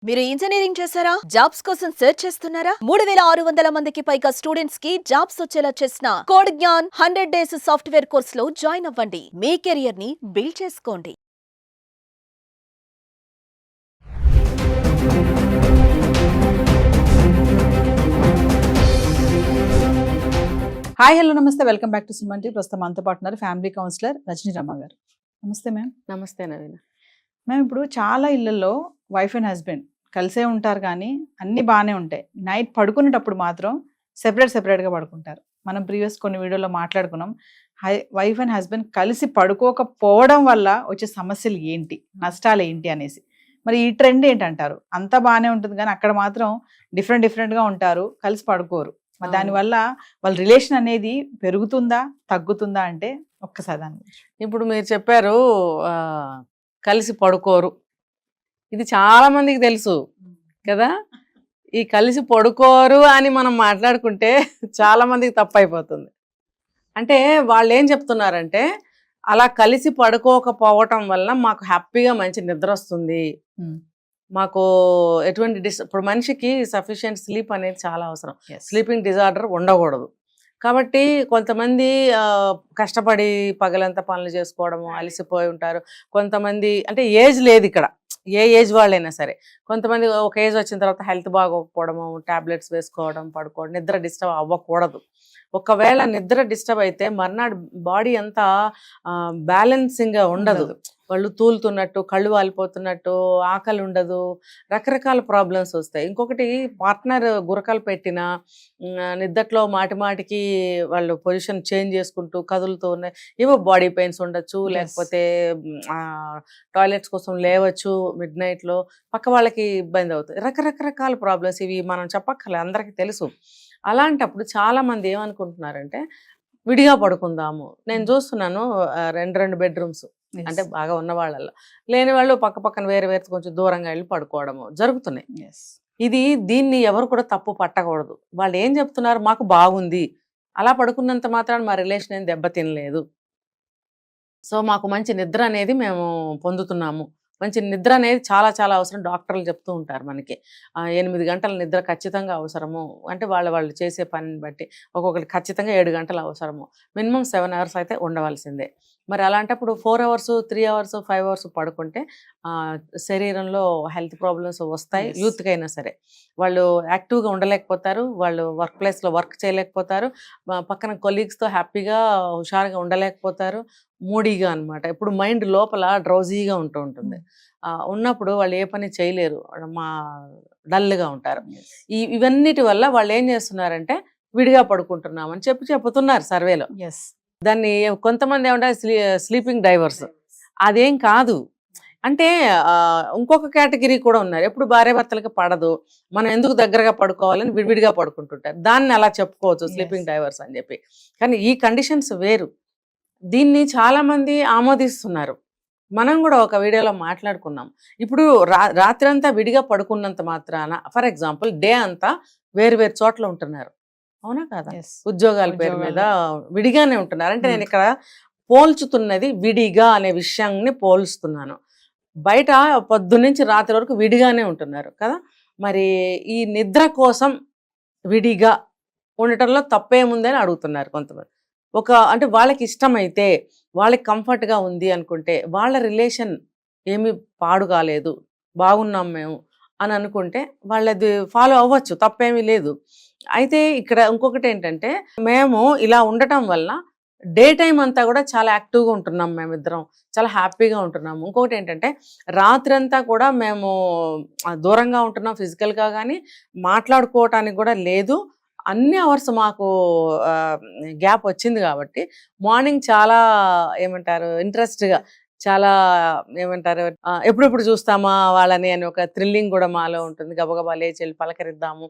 మీరు ఇంజనీరింగ్ చేశారా? జాబ్స్ కోసం సెర్చ్ చేస్తున్నారా? 3600 మందికి పైగా స్టూడెంట్స్ కి జాబ్స్ వచ్చేలా చేసిన code Gyan 100 days software course లో జాయిన్ అవ్వండి. మీ కెరియర్ ని బిల్డ్ చేసుకోండి. హాయ్ హలో నమస్తే welcome back to Suman T. ప్రస్తుతం మనతో పాటు ఉన్నారు ఫ్యామిలీ కౌన్సిలర్ రజనీ రమ్మ గారు. నమస్తే మ్యామ్. నమస్తే నవీన. మ్యామ్, ఇప్పుడు చాలా ఇళ్లలో వైఫ్ అండ్ హస్బెండ్ కలిసే ఉంటారు, కానీ అన్నీ బాగానే ఉంటాయి. నైట్ పడుకునేటప్పుడు మాత్రం సెపరేట్గా పడుకుంటారు. మనం ప్రీవియస్ కొన్ని వీడియోలో మాట్లాడుకున్నాం. వైఫ్ అండ్ హస్బెండ్ కలిసి పడుకోకపోవడం వల్ల వచ్చే సమస్యలు ఏంటి, నష్టాలు ఏంటి అనేసి. మరి ఈ ట్రెండ్ ఏంటంటారు? అంతా బాగానే ఉంటుంది కానీ అక్కడ మాత్రం డిఫరెంట్గా ఉంటారు, కలిసి పడుకోరు. మరి దానివల్ల వాళ్ళ రిలేషన్ అనేది పెరుగుతుందా తగ్గుతుందా అంటే ఒక్కసారి దాని గురించి. ఇప్పుడు మీరు చెప్పారు కలిసి పడుకోరు, ఇది చాలా మందికి తెలుసు కదా. ఈ కలిసి పడుకోరు అని మనం మాట్లాడుకుంటే చాలా మందికి తప్పు అయిపోతుంది. అంటే వాళ్ళు ఏం చెప్తున్నారంటే, అలా కలిసి పడుకోకపోవటం వల్ల మాకు హ్యాపీగా మంచి నిద్ర వస్తుంది, మాకు ఎటువంటి ఇప్పుడు మనిషికి సఫిషియెంట్ స్లీప్ అనేది చాలా అవసరం. స్లీపింగ్ డిజార్డర్ ఉండకూడదు. కాబట్టి కొంతమంది కష్టపడి పగలంతా పనులు చేసుకోవడము, అలసిపోయి ఉంటారు. కొంతమంది అంటే ఏజ్ లేదు ఇక్కడ, ఏ ఏజ్ వాళ్ళైనా సరే. కొంతమంది ఒక ఏజ్ వచ్చిన తర్వాత హెల్త్ బాగోకపోవడము, టాబ్లెట్స్ వేసుకోవడం, పడుకోవడం, నిద్ర డిస్టర్బ్ అవ్వకూడదు. ఒకవేళ నిద్ర డిస్టర్బ్ అయితే మర్నాడు బాడీ అంతా బ్యాలెన్సింగ్గా ఉండదు. వాళ్ళు తూలుతున్నట్టు, కళ్ళు వాలిపోతున్నట్టు, ఆకలి ఉండదు, రకరకాల ప్రాబ్లమ్స్ వస్తాయి. ఇంకొకటి, పార్ట్నర్ గురకలు పెట్టిన నిద్దట్లో మాటికి వాళ్ళు పొజిషన్ చేంజ్ చేసుకుంటూ కదులుతూ ఉన్నాయి, ఏవో బాడీ పెయిన్స్ ఉండొచ్చు, లేకపోతే టాయిలెట్స్ కోసం లేవచ్చు మిడ్ నైట్లో, పక్క వాళ్ళకి ఇబ్బంది అవుతుంది. రకరకాల ప్రాబ్లమ్స్ ఇవి మనం చెప్పక్కర్లేదు, అందరికీ తెలుసు. అలాంటప్పుడు చాలా మంది ఏమనుకుంటున్నారంటే విడిగా పడుకుందాము. నేను చూస్తున్నాను రెండు బెడ్రూమ్స్, అంటే బాగా ఉన్న వాళ్ళల్లో, లేని వాళ్ళు పక్కన వేరే కొంచెం దూరంగా వెళ్ళి పడుకోవడము జరుగుతున్నాయి. దీన్ని ఎవరు కూడా తప్పు పట్టకూడదు. వాళ్ళు ఏం చెప్తున్నారు, మాకు బాగుంది, అలా పడుకున్నంత మాత్రాన మా రిలేషన్ ఏం దెబ్బతినలేదు, సో మాకు మంచి నిద్ర అనేది మేము పొందుతున్నాము. మంచి నిద్ర అనేది చాలా అవసరం. డాక్టర్లు చెప్తూ ఉంటారు మనకి 8 గంటల నిద్ర ఖచ్చితంగా అవసరము. అంటే వాళ్ళు చేసే పనిని బట్టి ఒక్కొక్కటి ఖచ్చితంగా 7 గంటలు అవసరము. మినిమం 7 అవర్స్ అయితే ఉండవలసిందే. మరి అలాంటప్పుడు 4 అవర్స్, 3 అవర్స్, 5 అవర్స్ పడుకుంటే శరీరంలో హెల్త్ ప్రాబ్లమ్స్ వస్తాయి. యూత్కైనా సరే వాళ్ళు యాక్టివ్గా ఉండలేకపోతారు, వాళ్ళు వర్క్ ప్లేస్లో వర్క్ చేయలేకపోతారు, పక్కన కొలీగ్స్తో హ్యాపీగా హుషారుగా ఉండలేకపోతారు, మూడీగా అనమాట. ఇప్పుడు మైండ్ లోపల డ్రౌజీగా ఉంటుంది. ఉన్నప్పుడు వాళ్ళు ఏ పని చేయలేరు, డల్గా ఉంటారు. ఇవన్నిటి వల్ల వాళ్ళు ఏం చేస్తున్నారంటే విడిగా పడుకుంటున్నామని చెప్తున్నారు సర్వేలో. దాన్ని కొంతమంది ఏమంటారు స్లీపింగ్ డైవర్స్. అదేం కాదు. అంటే ఇంకొక కేటగిరీ కూడా ఉన్నారు, ఎప్పుడు భార్యాభర్తలకి పడదు, మనం ఎందుకు దగ్గరగా పడుకోవాలని విడివిడిగా పడుకుంటుంటారు. దాన్ని అలా చెప్పుకోవచ్చు స్లీపింగ్ డైవర్స్ అని చెప్పి. కానీ ఈ కండిషన్స్ వేరు. దీన్ని చాలా మంది ఆమోదిస్తున్నారు. మనం కూడా ఒక వీడియోలో మాట్లాడుకున్నాం. ఇప్పుడు రాత్రి అంతా విడిగా పడుకున్నంత మాత్రాన, ఫర్ ఎగ్జాంపుల్ డే అంతా వేరు చోట్ల ఉంటున్నారు, అవునా కదా, ఉద్యోగాల పేరు మీద విడిగానే ఉంటున్నారు. అంటే నేను ఇక్కడ పోల్చుతున్నది విడిగా అనే విషయాన్ని పోల్చుతున్నాను. బయట పొద్దున్నుంచి రాత్రి వరకు విడిగానే ఉంటున్నారు కదా. మరి ఈ నిద్ర కోసం విడిగా ఉండటంలో తప్పేముందని అడుగుతున్నారు కొంతమంది. అంటే వాళ్ళకి ఇష్టమైతే, వాళ్ళకి కంఫర్ట్గా ఉంది అనుకుంటే, వాళ్ళ రిలేషన్ ఏమీ పాడు కాలేదు, బాగున్నాం మేము అని అనుకుంటే వాళ్ళది ఫాలో అవ్వచ్చు, తప్పేమీ లేదు. అయితే ఇక్కడ ఇంకొకటి ఏంటంటే, మేము ఇలా ఉండటం వల్ల డే టైం అంతా కూడా చాలా యాక్టివ్గా ఉంటున్నాం, మేమిద్దరం చాలా హ్యాపీగా ఉంటున్నాము. ఇంకొకటి ఏంటంటే, రాత్రి అంతా కూడా మేము దూరంగా ఉంటున్నాం ఫిజికల్గా, కానీ మాట్లాడుకోవటానికి కూడా లేదు. అన్ని అవర్స్ మాకు గ్యాప్ వచ్చింది కాబట్టి మార్నింగ్ చాలా ఏమంటారు ఇంట్రెస్ట్గా, చాలా ఏమంటారు ఎప్పుడెప్పుడు చూస్తామా వాళ్ళని అని ఒక థ్రిల్లింగ్ కూడా మాలో ఉంటుంది. గబగబా లేచి వెళ్ళి పలకరిద్దాము.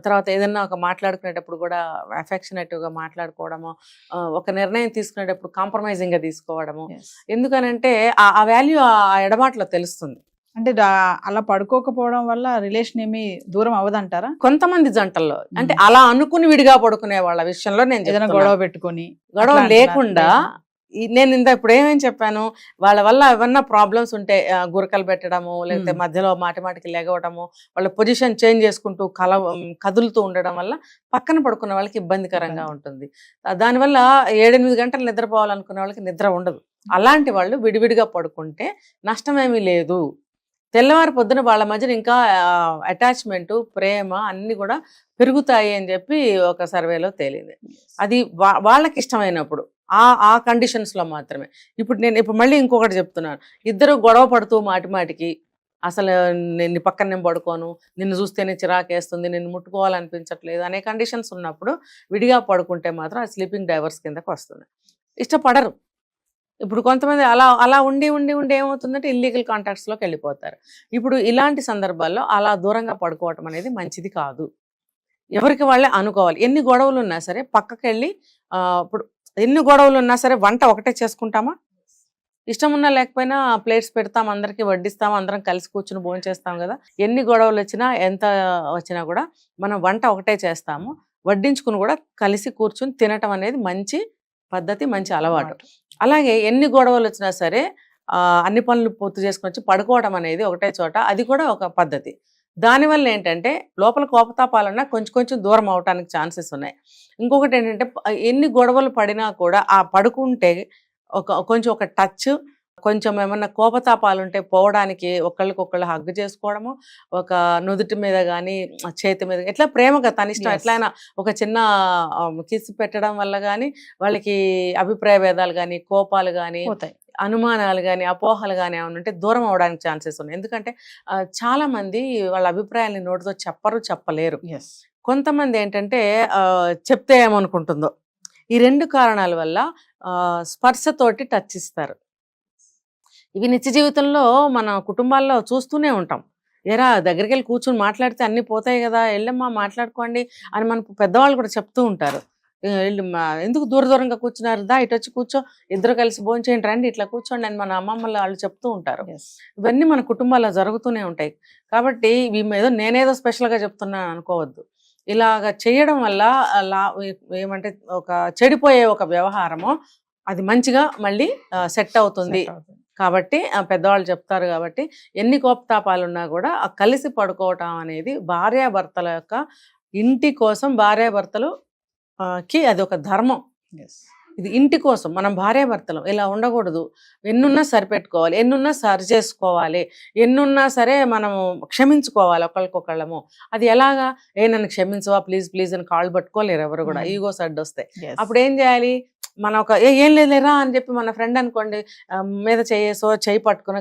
తర్వాత ఏదన్నా ఒక మాట్లాడుకునేటప్పుడు కూడా అఫెక్షనేటివ్గా మాట్లాడుకోవడము, ఒక నిర్ణయం తీసుకునేటప్పుడు కాంప్రమైజింగ్గా తీసుకోవడము. ఎందుకనంటే ఆ వాల్యూ ఆ ఎడబాట్లో తెలుస్తుంది. అంటే అలా పడుకోకపోవడం వల్ల రిలేషన్ ఏమి దూరం అవ్వదంటారా? కొంతమంది జంటల్లో అంటే అలా అనుకుని విడిగా పడుకునే వాళ్ళ విషయంలో నేను ఏదైనా గొడవ పెట్టుకొని, గొడవ లేకుండా నేను ఇంత ఇప్పుడు ఏమేమి చెప్పాను, వాళ్ళ వల్ల ఏమన్నా ప్రాబ్లమ్స్ ఉంటే గురకలు పెట్టడము, లేకపోతే మధ్యలో మాటికి లెగవడము, వాళ్ళ పొజిషన్ చేంజ్ చేసుకుంటూ కదులుతూ ఉండడం వల్ల పక్కన పడుకున్న వాళ్ళకి ఇబ్బందికరంగా ఉంటుంది. దానివల్ల 7-8 గంటలు నిద్రపోవాలనుకునే వాళ్ళకి నిద్ర ఉండదు. అలాంటి వాళ్ళు విడివిడిగా పడుకుంటే నష్టమేమీ లేదు. తెల్లవారి పొద్దున వాళ్ళ మధ్యన ఇంకా అటాచ్మెంట్, ప్రేమ అన్ని కూడా పెరుగుతాయి అని చెప్పి ఒక సర్వేలో తేలింది. అది వాళ్ళకి ఇష్టమైనప్పుడు ఆ కండిషన్స్ లో మాత్రమే. ఇప్పుడు మళ్ళీ ఇంకొకటి చెప్తున్నాను, ఇద్దరు గొడవ పడుతూ మాటికి అసలు నిన్ను పక్కన నేను పడుకోను, నిన్ను చూస్తేనే చిరాకేస్తుంది, నిన్ను ముట్టుకోవాలనిపించట్లేదు అనే కండిషన్స్ ఉన్నప్పుడు విడిగా పడుకుంటే మాత్రం ఆ స్లీపింగ్ డైవర్స్ కిందకు వస్తుంది. ఇష్టపడరు. ఇప్పుడు కొంతమంది అలా ఉండి ఏమవుతుందంటే ఇల్లీగల్ కాంటాక్ట్స్లోకి వెళ్ళిపోతారు. ఇప్పుడు ఇలాంటి సందర్భాల్లో అలా దూరంగా పడుకోవటం అనేది మంచిది కాదు. ఎవరికి వాళ్ళే అనుకోవాలి. ఎన్ని గొడవలు ఉన్నా సరే పక్కకి వెళ్ళి ఇప్పుడు ఎన్ని గొడవలు ఉన్నా సరే వంట ఒకటే చేసుకుంటామా? ఇష్టం ఉన్నా లేకపోయినా ప్లేట్స్ పెడతాం, అందరికీ వడ్డిస్తాం, అందరం కలిసి కూర్చుని భోంచేస్తాం కదా. ఎన్ని గొడవలు వచ్చినా ఎంత వచ్చినా కూడా మనం వంట ఒకటే చేస్తాము. వడ్డించుకుని కూడా కలిసి కూర్చుని తినటం అనేది మంచి పద్ధతి, మంచి అలవాటు. అలాగే ఎన్ని గొడవలు వచ్చినా సరే అన్ని పనులు పూర్తి చేసుకుని వచ్చి పడుకోవడం అనేది ఒకటే చోట, అది కూడా ఒక పద్ధతి. దానివల్ల ఏంటంటే లోపల కోపతాపాలన్నా కొంచెం దూరం అవడానికి ఛాన్సెస్ ఉన్నాయి. ఇంకొకటి ఏంటంటే ఎన్ని గొడవలు పడినా కూడా ఆ పడుకుంటే కొంచెం ఒక టచ్, కొంచెం ఏమన్నా కోపతాపాలు ఉంటే పోవడానికి ఒకళ్ళకొకళ్ళు హగ్ చేసుకోవడము, ఒక నుదుటి మీద కానీ చేతి మీద ఎట్లా ప్రేమగా తన ఇష్టం ఎట్లయినా ఒక చిన్న కిస్ పెట్టడం వల్ల కానీ వాళ్ళకి అభిప్రాయ భేదాలు కానీ, కోపాలు కానీ, అనుమానాలు కానీ, అపోహలు కానీ ఏమైనా ఉంటే దూరం అవడానికి ఛాన్సెస్ ఉన్నాయి. ఎందుకంటే చాలా మంది వాళ్ళ అభిప్రాయాన్ని నోటితో చెప్పలేరు. కొంతమంది ఏంటంటే చెప్తే ఏమనుకుంటుందో. ఈ 2 కారణాల వల్ల స్పర్శతోటి టచ్ ఇస్తారు. ఇవి నిత్య జీవితంలో మన కుటుంబాల్లో చూస్తూనే ఉంటాం. ఎరా దగ్గరికి వెళ్ళి కూర్చొని మాట్లాడితే అన్నీ పోతాయి కదా, వెళ్ళమ్మా మాట్లాడుకోండి అని మన పెద్దవాళ్ళు కూడా చెప్తూ ఉంటారు. ఎందుకు దూరంగా కూర్చున్నారు, దా ఇటు వచ్చి కూర్చో, ఇద్దరు కలిసి భోంచేయండి, రండి ఇట్లా కూర్చోండి అని మన అమ్మమ్మలు వాళ్ళు చెప్తూ ఉంటారు. ఇవన్నీ మన కుటుంబాల్లో జరుగుతూనే ఉంటాయి. కాబట్టి ఏదో నేనేదో స్పెషల్గా చెప్తున్నాను అనుకోవద్దు. ఇలాగ చేయడం వల్ల ఏమంటే ఒక చెడిపోయే ఒక వ్యవహారము అది మంచిగా మళ్ళీ సెట్ అవుతుంది. కాబట్టి పెద్దవాళ్ళు చెప్తారు కాబట్టి ఎన్ని కోపతాపాలు ఉన్నా కూడా కలిసి పడుకోవటం అనేది భార్యాభర్తల యొక్క ఇంటి కోసం, భార్యాభర్తలు కి అది ఒక ధర్మం. ఇది ఇంటి కోసం మనం భార్యాభర్తలు ఇలా ఉండకూడదు. ఎన్నున్నా సరిపెట్టుకోవాలి, ఎన్నున్నా సరి చేసుకోవాలి, ఎన్నున్నా సరే మనము క్షమించుకోవాలి ఒకళ్ళకొకళ్ళము. అది ఎలాగా? నన్ను క్షమించవా ప్లీజ్ అని కాళ్ళు పట్టుకోలేరు ఎవరు కూడా, ఈగోస్ అడ్డొస్తాయి. అప్పుడు ఏం చేయాలి? మన ఒక ఏం లేదులేరా అని చెప్పి మన ఫ్రెండ్ అనుకోండి మీద చేయి పట్టుకుని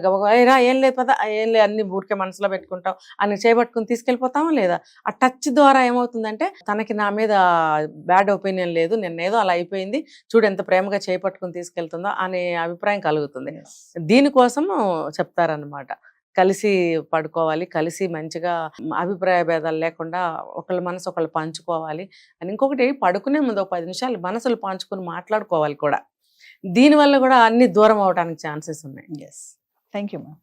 రా ఏం లేదు పదా, ఏం లేదు అన్ని ఊరికే మనసులో పెట్టుకుంటాం అని చేయి పట్టుకుని తీసుకెళ్ళిపోతామా లేదా? ఆ టచ్ ద్వారా ఏమవుతుందంటే తనకి నా మీద బ్యాడ్ ఒపీనియన్ లేదు, నిన్నేదో అలా అయిపోయింది, చూడు ఎంత ప్రేమగా చేయి పట్టుకుని తీసుకెళ్తుందో అనే అభిప్రాయం కలుగుతుంది. దీనికోసం చెప్తారనమాట, కలిసి పడుకోవాలి, కలిసి మంచిగా అభిప్రాయ భేదాలు లేకుండా ఒకళ్ళ మనసు ఒకళ్ళు పంచుకోవాలి అని. ఇంకొకటి, పడుకునే ముందు ఒక 10 నిమిషాలు మనసులు పంచుకుని మాట్లాడుకోవాలి కూడా. దీనివల్ల కూడా అన్ని దూరం అవడానికి ఛాన్సెస్ ఉన్నాయి. Thank you ma'am.